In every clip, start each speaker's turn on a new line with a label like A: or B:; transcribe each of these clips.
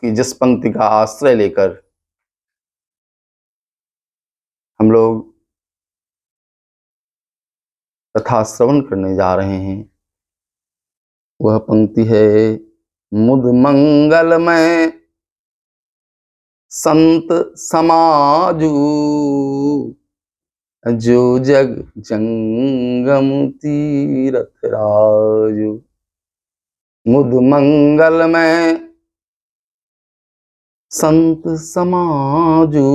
A: की जिस पंक्ति का आश्रय लेकर हम लोग कथा श्रवण करने जा रहे हैं, वह पंक्ति है मुद मंगलमय संत समाजू, जो जग जंगम तीरथ राजू। मुद मंगलमय संत समाजू,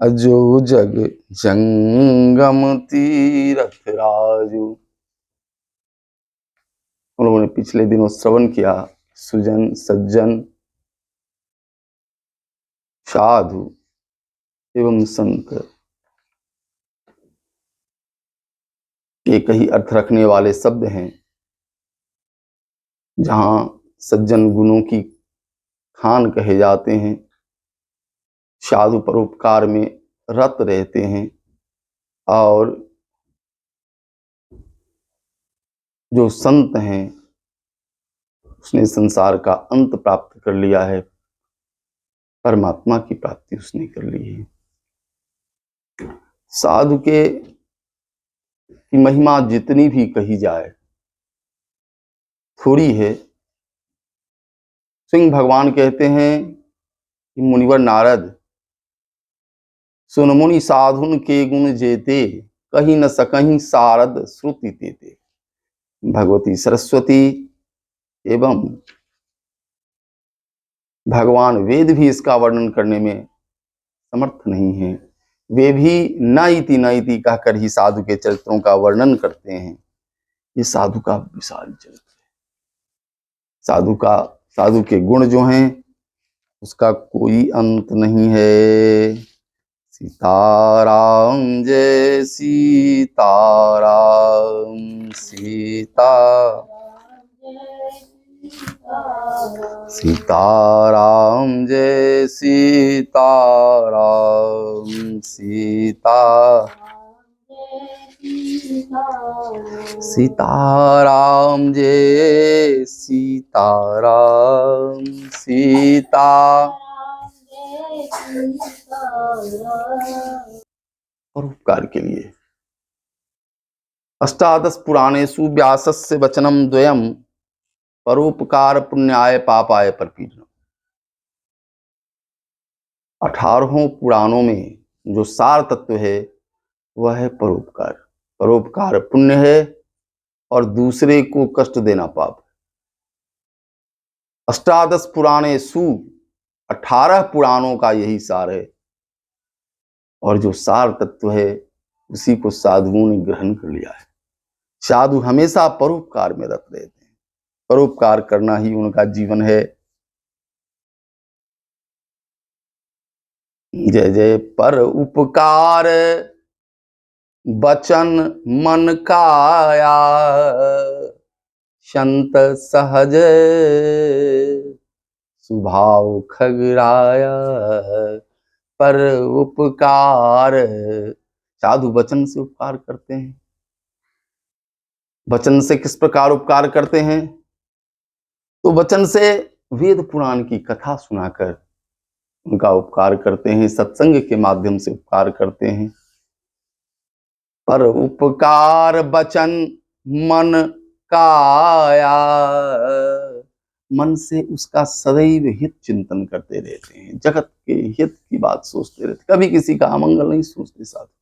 A: जो जग जंगम तीरथ राजू। हम लोगों ने पिछले दिनों श्रवण किया सुजन सज्जन साधु एवं संत एक ही अर्थ रखने वाले शब्द हैं। जहां सज्जन गुणों की खान कहे जाते हैं, साधु परोपकार में रत रहते हैं, और जो संत हैं उसने संसार का अंत प्राप्त कर लिया है, परमात्मा की प्राप्ति उसने कर ली है। साधु के की महिमा जितनी भी कही जाए थोड़ी है। सिंह भगवान कहते हैं कि मुनिवर नारद, सुन मुनि साधुन के गुण जेते, कहीं न सकहीं सारद श्रुति तेते। भगवती सरस्वती एवं भगवान वेद भी इसका वर्णन करने में समर्थ नहीं है। वे भी न इति कहकर ही साधु के चरित्रों का वर्णन करते हैं। ये साधु का विशाल चरित्र है। साधु के गुण जो हैं उसका कोई अंत नहीं है। सीताराम जय सीताराम, सीताराम जय सीताराम, सीताराम जय सीताराम, परोपकार के लिए। अष्टादश पुराणेषु व्यासस्य वचनम द्वयम्, परोपकार पुण्याय पापाय परपीडनम्। 18 पुराणों में जो सार तत्व है वह है परोपकार। परोपकार पुण्य है और दूसरे को कष्ट देना पाप। अष्टादश पुराणेषु 18 पुराणों का यही सार है, और जो सार तत्व है उसी को साधुओं ने ग्रहण कर लिया है। साधु हमेशा परोपकार में रत रहते हैं, परोपकार करना ही उनका जीवन है। जय जय पर उपकार बचन मन काया, संत सहज स्वभाव खगराया। पर उपकार, साधु वचन से उपकार करते हैं। वचन से किस प्रकार उपकार करते हैं? तो वचन से वेद पुराण की कथा सुनाकर उनका उपकार करते हैं, सत्संग के माध्यम से उपकार करते हैं। पर उपकार बचन मन काया, मन से उसका सदैव हित चिंतन करते रहते हैं, जगत के हित की बात सोचते रहते, कभी किसी का अमंगल नहीं सोचते। साधु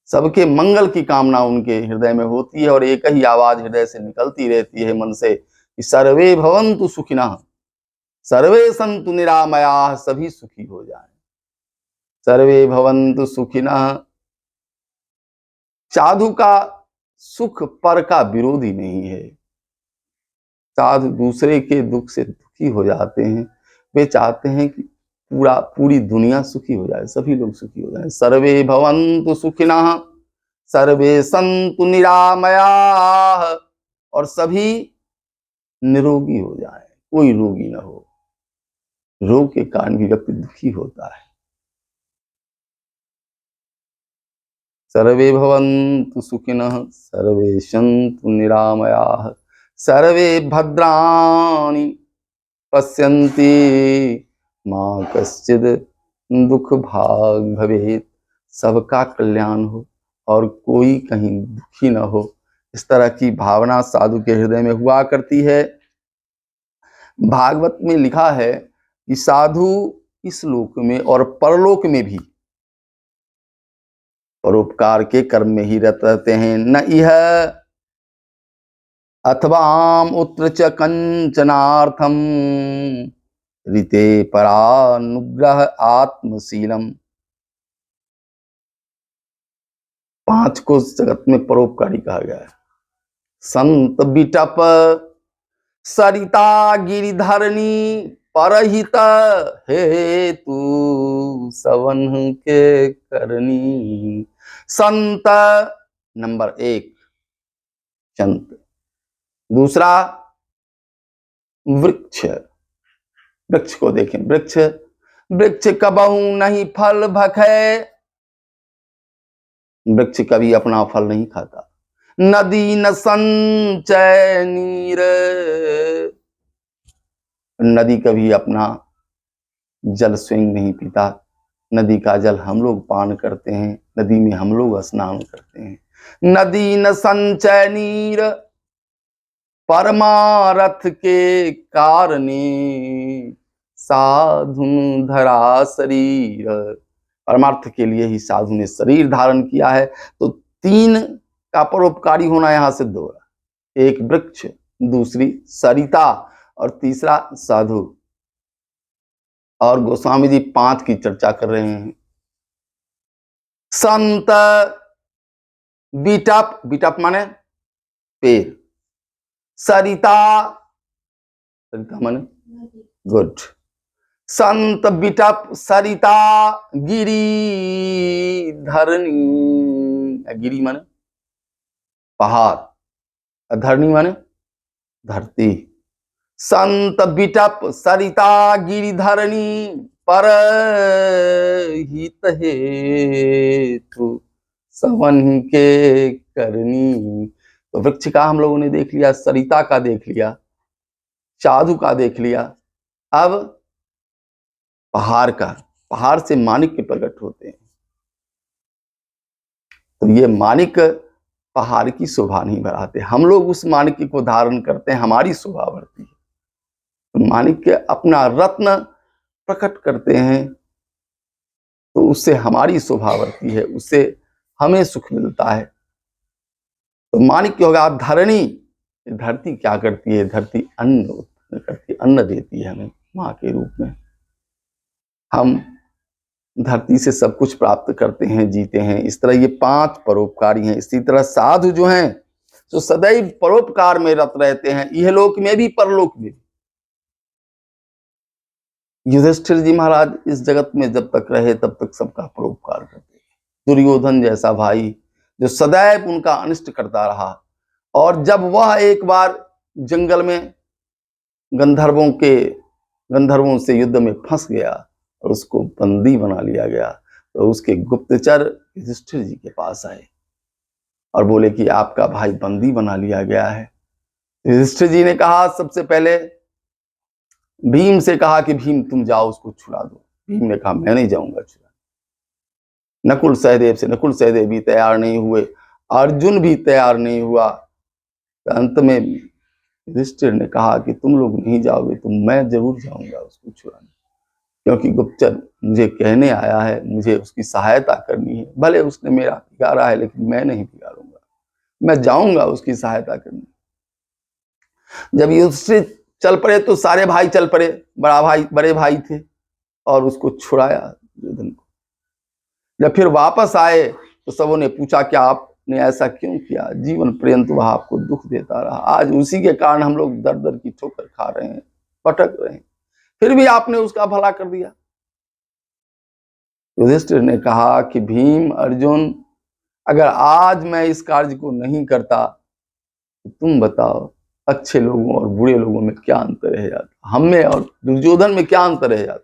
A: सबके मंगल की कामना उनके हृदय में होती है, और एक ही आवाज हृदय से निकलती रहती है मन से कि सर्वे भवन्तु सुखिनः, सर्वे सन्तु निरामयाः, सभी सुखी हो जाएं। सर्वे भवन्तु सुखिनः। साधु का सुख पर का विरोधी नहीं है। साधु दूसरे के दुख से दुखी हो जाते हैं। वे चाहते हैं कि पूरी दुनिया सुखी हो जाए, सभी लोग सुखी हो जाए। सर्वे भवन्तु सुखिनः, सर्वे सन्तु निरामयाः, और सभी निरोगी हो जाए, कोई रोगी न हो। रोग के कारण भी व्यक्ति दुखी होता है। सर्वे भवन्तु सुखिनः, सर्वे सन्तु निरामयाः, सर्वे भद्राणि पश्यन्ति मां कश्चिद दुख भाग भवेत। सबका कल्याण हो और कोई कहीं दुखी न हो, इस तरह की भावना साधु के हृदय में हुआ करती है। भागवत में लिखा है कि साधु इस लोक में और परलोक में भी परोपकार के कर्म में ही रत रहते हैं। न इह अथवाम उत्र च कंचनार्थम ऋते परानुग्रह आत्मशीलम। 5 को जगत में परोपकारी कहा गया है। संत बिटप सरिता गिरिधरणी परहित हेतु सवन के करनी। संत नंबर 1 संत, दूसरा वृक्ष, वृक्ष को देखें। वृक्ष वृक्ष कबहू नहीं फल भखे, वृक्ष कभी अपना फल नहीं खाता। नदी न संचय नीर, नदी कभी अपना जल स्वयं नहीं पीता। नदी का जल हम लोग पान करते हैं, नदी में हम लोग स्नान करते हैं। नदी न संचय नीर परमारथ के कारणे साधु धरा शरीर। परमार्थ के लिए ही साधु ने शरीर धारण किया है। तो 3 का परोपकारी होना यहां सिद्ध हो रहा है। एक वृक्ष, दूसरी सरिता और तीसरा साधु। और गोस्वामी जी 5 की चर्चा कर रहे हैं। संत बिटप, बिटप माने पेड़, सरिता, सरिता माने गुड। संत बिटप सरिता गिरी धरणी, गिरी माने पहाड़, धरणी माने धरती। संत बिटप सरिता गिरिधरणी पर हित हेतु सवन के करनी। तो वृक्ष का हम लोगों ने देख लिया, सरिता का देख लिया, साधु का देख लिया। अब पहाड़ का, पहाड़ से माणिक्य प्रकट होते हैं। तो ये माणिक्य पहाड़ की शोभा नहीं बढ़ाते, हम लोग उस माणिक्य को धारण करते हैं, हमारी शोभा बढ़ती है। तो माणिक्य अपना रत्न प्रकट करते हैं तो उससे हमारी शोभा बढ़ती है, उससे हमें सुख मिलता है। तो माणिक्य होगा। आप धरणी, धरती क्या करती है? धरती अन्न उत्पन्न करती है, अन्न देती है हमें मां के रूप में। हम धरती से सब कुछ प्राप्त करते हैं, जीते हैं। इस तरह ये 5 परोपकारी हैं। इसी तरह साधु जो हैं जो सदैव परोपकार में रत रहते हैं, यह लोक में भी परलोक में भी। युधिष्ठिर जी महाराज इस जगत में जब तक रहे तब तक सबका परोपकार करते। दुर्योधन जैसा भाई जो सदैव उनका अनिष्ट करता रहा, और जब वह एक बार जंगल में गंधर्वों से युद्ध में फंस गया और उसको बंदी बना लिया गया, तो उसके गुप्तचर युधिष्ठिर जी के पास आए और बोले कि आपका भाई बंदी बना लिया गया है। युधिष्ठिर जी ने कहा, सबसे पहले भीम से कहा कि भीम तुम जाओ उसको छुड़ा दो। भीम ने कहा मैं नहीं जाऊंगा छुड़ा। नकुल सहदेव भी तैयार नहीं हुए, अर्जुन भी तैयार नहीं हुआ। तो अंत में युधिष्ठिर ने कहा कि तुम लोग नहीं जाओगे तो मैं जरूर जाऊंगा उसको छुड़ाने, क्योंकि गुप्तचर मुझे कहने आया है, मुझे उसकी सहायता करनी है। भले उसने मेरा बिगाड़ा है लेकिन मैं नहीं बिगाड़ूंगा, मैं जाऊंगा उसकी सहायता करने। जब युधिष्ठिर चल पड़े तो सारे भाई चल पड़े, बड़े भाई थे, और उसको छुड़ाया दुर्योधन को। जब फिर वापस आए तो सबों ने पूछा कि आपने ऐसा क्यों किया? जीवन पर्यंत वह आपको दुख देता रहा, आज उसी के कारण हम लोग दर दर की ठोकर खा रहे हैं, पटक रहे हैं, फिर भी आपने उसका भला कर दिया। युधिष्ठिर ने कहा कि भीम अर्जुन, अगर आज मैं इस कार्य को नहीं करता तो तुम बताओ अच्छे लोगों और बुरे लोगों में क्या अंतर रह जाता, हम में और दुर्योधन में क्या अंतर रह जाता?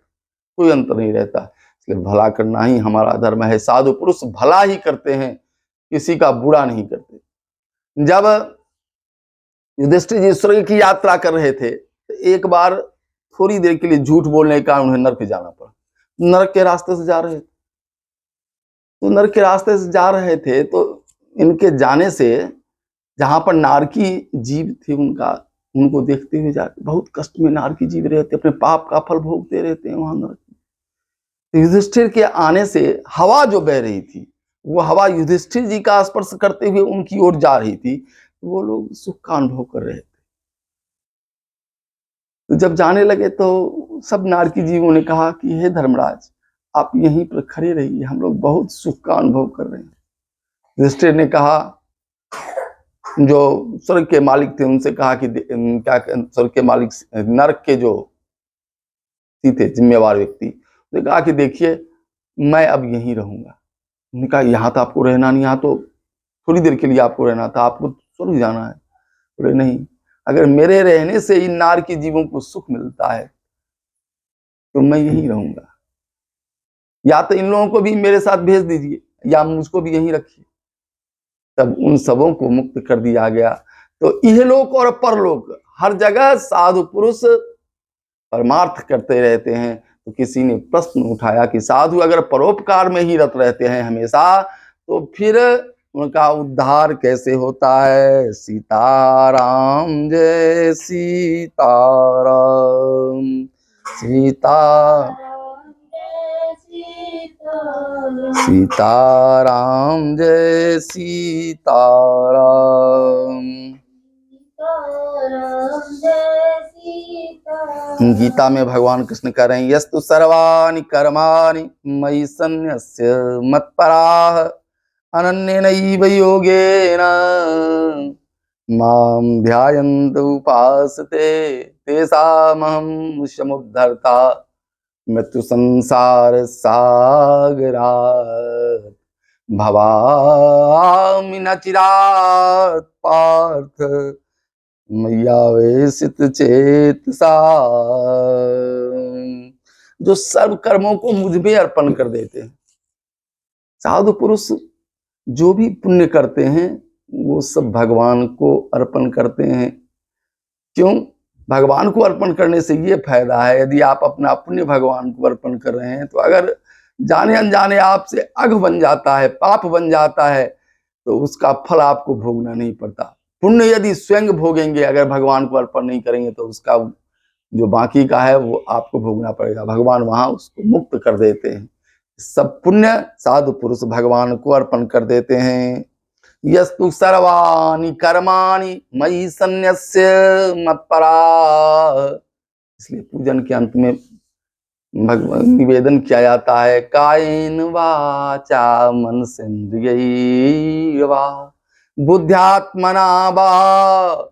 A: कोई अंतर नहीं रहता। इसलिए भला करना ही हमारा धर्म है। साधु पुरुष भला ही करते हैं, किसी का बुरा नहीं करते। जब युधिष्ठिर जी स्वर्ग की यात्रा कर रहे थे तो एक बार थोड़ी देर के लिए झूठ बोलने का उन्हें नरक जाना पड़ा। नरक के रास्ते से जा रहे थे, तो नरक के रास्ते से जा रहे थे तो इनके जाने से जहां पर नारकी जीव थे उनको देखते हुए जाते, बहुत कष्ट में नारकी जीव रहते, अपने पाप का फल भोगते रहते हैं वहां नरक में। युधिष्ठिर के आने से हवा जो बह रही थी, वो हवा युधिष्ठिर जी का स्पर्श करते हुए उनकी ओर जा रही थी, वो लोग सुख का अनुभव कर रहे थे। तो जब जाने लगे तो सब नारकी जीवों ने कहा कि हे धर्मराज, आप यहीं पर खड़े रहिए, हम लोग बहुत सुख का अनुभव कर रहे हैं। युधिष्ठिर ने कहा, जो स्वर्ग के मालिक थे उनसे कहा कि क्या स्वर्ग के मालिक नरक के जो थे जिम्मेवार व्यक्ति, उन्होंने कहा कि देखिए मैं अब यहीं रहूंगा। उन्होंने कहा यहाँ तो आपको रहना नहीं, यहाँ तो थोड़ी देर के लिए आपको रहना था, आपको स्वर्ग जाना है। बोले नहीं, अगर मेरे रहने से इन नार के जीवों को सुख मिलता है तो मैं यहीं रहूंगा, या तो इन लोगों को भी मेरे साथ भेज दीजिए या मुझको भी यहीं रखिए। तब उन सबों को मुक्त कर दिया गया। तो इहलोक और परलोक हर जगह साधु पुरुष परमार्थ करते रहते हैं। तो किसी ने प्रश्न उठाया कि साधु अगर परोपकार में ही रत रहते हैं हमेशा, तो फिर उनका उद्धार कैसे होता है। सीताराम जय सीताराम, सीताराम जय सीताराम। गीता में भगवान कृष्ण कह रहे हैं, यस्तु सर्वाणि कर्माणि मयि सन्न्यस्य मत्पराः अनन्येनैव योगेन मां ध्यायन्त उपासते तेषामहं समुद्धर्ता मृत्यु संसार सागरात् भवामि न चिरात् पार्थ मय्यावेशित चेतसा। जो सर्व कर्मों को मुझ पे अर्पण कर देते हैं। साधु पुरुष जो भी पुण्य करते हैं वो सब भगवान को अर्पण करते हैं। क्यों? भगवान को अर्पण करने से ये फायदा है, यदि आप अपना पुण्य भगवान को अर्पण कर रहे हैं तो अगर जाने अनजाने आपसे अघ बन जाता है, पाप बन जाता है, तो उसका फल आपको भोगना नहीं पड़ता। पुण्य यदि स्वयं भोगेंगे, अगर भगवान को अर्पण नहीं करेंगे तो उसका जो बाकी का है वो आपको भोगना पड़ेगा। भगवान वहां उसको मुक्त कर देते हैं। सब पुण्य साधु पुरुष भगवान को अर्पण कर देते हैं। यस्तु सर्वाणि कर्माणि मयि सन्न्यस्य मत्पराः। इसलिए पूजन के अंत में भगवान निवेदन किया जाता है, कायेन वाचा मनसेन्द्रियैर् वा बुद्ध्यात्मना वा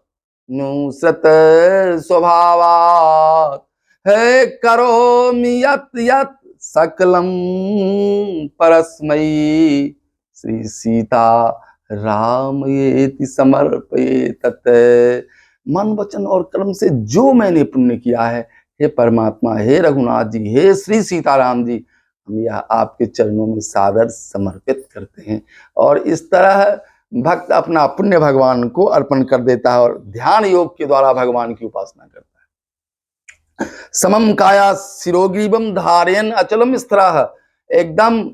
A: नुसृत स्वभावात् हे करोमि यत् यत् सकलं परस्मै श्री सीता राम येति समर्पये तत्। मन वचन और कर्म से जो मैंने पुण्य किया है, हे परमात्मा, हे रघुनाथ जी, हे श्री सीताराम जी, हम यह आपके चरणों में सादर समर्पित करते हैं। और इस तरह भक्त अपना पुण्य भगवान को अर्पण कर देता है और ध्यान योग के द्वारा भगवान की उपासना करता है। समम काया शिरोग्रीवम धारयन् अचलम स्थिरः। एकदम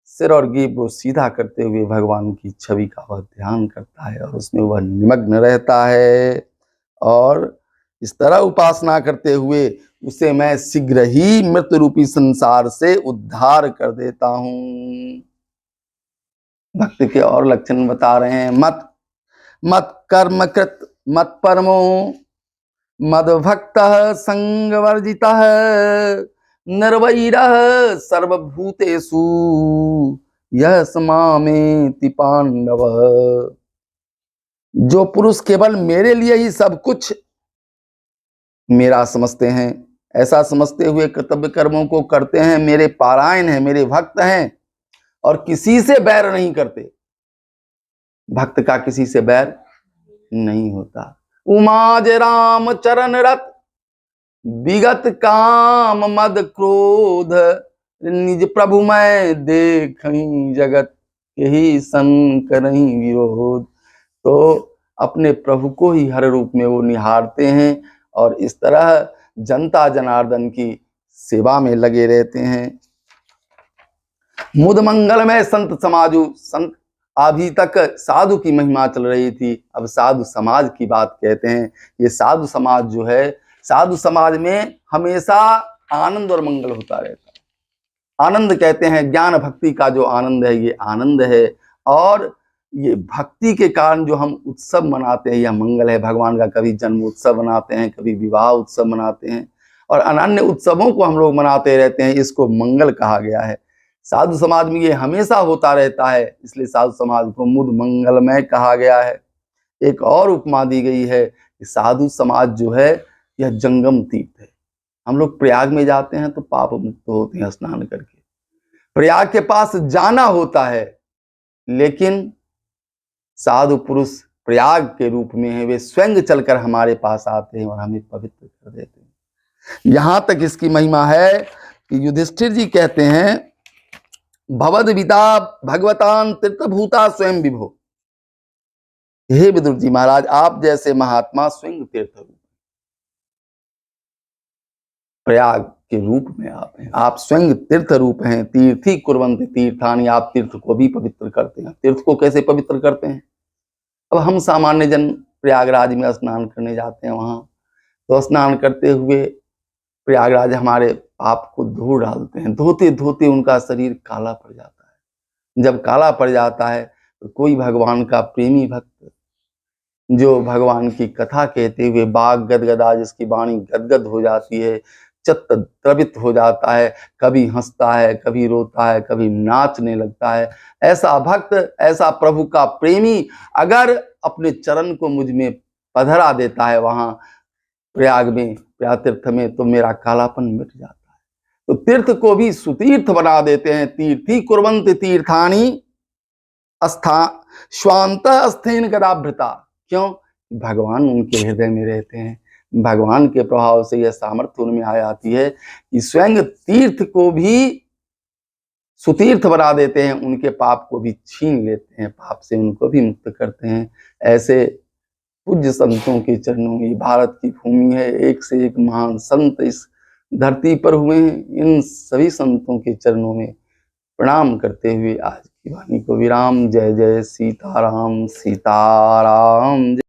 A: सिर और ग्रीव को सीधा करते हुए भगवान की छवि का वह ध्यान करता है और उसमें वह निमग्न रहता है। और इस तरह उपासना करते हुए उसे मैं शीघ्र ही मृत्यु रूपी संसार से उद्धार कर देता हूं। भक्ति के और लक्षण बता रहे हैं। मत कर्मकृत मत परमो मद भक्त संग वर्जिता निर्वैरः सर्वभूतेषु यः समामेति पांडव। जो पुरुष केवल मेरे लिए ही सब कुछ मेरा समझते हैं, ऐसा समझते हुए कर्तव्य कर्मों को करते हैं, मेरे पारायण हैं, मेरे भक्त हैं और किसी से बैर नहीं करते। भक्त का किसी से बैर नहीं होता। उमाज राम चरण रत विगत काम मद क्रोध निज प्रभु मैं देखहीं जगत यही संकरहीं विरोध। तो अपने प्रभु को ही हर रूप में वो निहारते हैं और इस तरह जनता जनार्दन की सेवा में लगे रहते हैं। मुद मंगलमय संत समाजु, संत अभी तक साधु की महिमा चल रही थी, अब साधु समाज की बात कहते हैं। ये साधु समाज जो है, साधु समाज में हमेशा आनंद और मंगल होता रहता है। आनंद कहते हैं ज्ञान भक्ति का जो आनंद है, ये आनंद है। और ये भक्ति के कारण जो हम उत्सव मनाते हैं, यह मंगल है। भगवान का कभी जन्म उत्सव मनाते हैं, कभी विवाह उत्सव मनाते हैं, और अन्य उत्सवों को हम लोग मनाते रहते हैं, इसको मंगल कहा गया है। साधु समाज में ये हमेशा होता रहता है, इसलिए साधु समाज को मुद मंगलमय कहा गया है। एक और उपमा दी गई है कि साधु समाज जो है, यह जंगम तीर्थ है। हम लोग प्रयाग में जाते हैं तो पाप मुक्त होते हैं स्नान करके। प्रयाग के पास जाना होता है, लेकिन साधु पुरुष प्रयाग के रूप में है, वे स्वयं चलकर हमारे पास आते हैं और हमें पवित्र कर देते हैं। यहां तक इसकी महिमा है कि युधिष्ठिर जी कहते हैं, भवद विदा भगवतान तीर्थभूता स्वयं विभो। हे विदुर जी महाराज, आप जैसे महात्मा स्वयं तीर्थ रूप, प्रयाग के रूप में आप हैं, आप स्वयं तीर्थ रूप हैं। तीर्थी कुर्वन्ति तीर्थानि, आप तीर्थ को भी पवित्र करते हैं। तीर्थ को कैसे पवित्र करते हैं? अब हम सामान्य जन प्रयागराज में स्नान करने जाते हैं, वहां तो स्नान करते हुए प्रयागराज हमारे पाप को धो डालते हैं। धोते धोते उनका शरीर काला पड़ जाता है। जब काला पड़ जाता है तो कोई भगवान का प्रेमी भक्त जो भगवान की कथा कहते हुए बाग गदगदा, जिसकी वाणी गदगद हो जाती है, चित्त द्रवित हो जाता है, कभी हंसता है, कभी रोता है, कभी नाचने लगता है, ऐसा भक्त, ऐसा प्रभु का प्रेमी अगर अपने चरण को मुझ में पधरा देता है वहां प्रयाग में, प्रयाग तीर्थ में, तो मेरा कालापन मिट जाता है। तो तीर्थ को भी सुतीर्थ बना देते हैं। तीर्थी कुर्वन्ति तीर्थानि अस्था स्वांत स्थेन गदाभृता। क्यों? भगवान उनके हृदय में रहते हैं। भगवान के प्रभाव से यह सामर्थ्य उनमें आ जाती है कि स्वयं तीर्थ को भी सुतीर्थ बना देते हैं, उनके पाप को भी छीन लेते हैं, पाप से उनको भी मुक्त करते हैं। ऐसे पूज्य संतों के चरणों में, भारत की भूमि है, एक से एक महान संत इस धरती पर हुए हैं। इन सभी संतों के चरणों में प्रणाम करते हुए आज की वाणी को विराम। जय जय सीताराम, सीताराम।